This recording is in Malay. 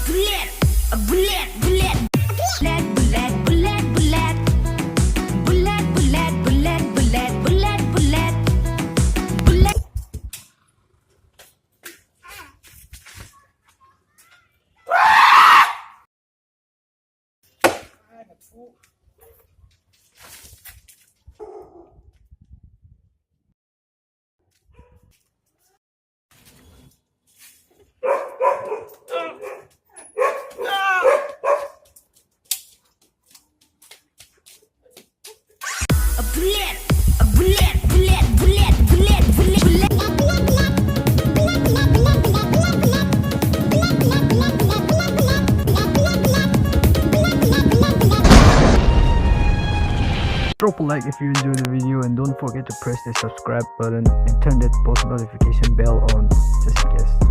bullet, a bullet, bullet, bullet, bullet, bullet, bullet, bullet, bullet, bullet, bullet, bullet, bullet, bullet. A bullet, a bullet, bullet, bullet, bullet, bullet, Drop a like if you enjoyed the video and don't forget to press the subscribe button and turn that post notification bell on just in case.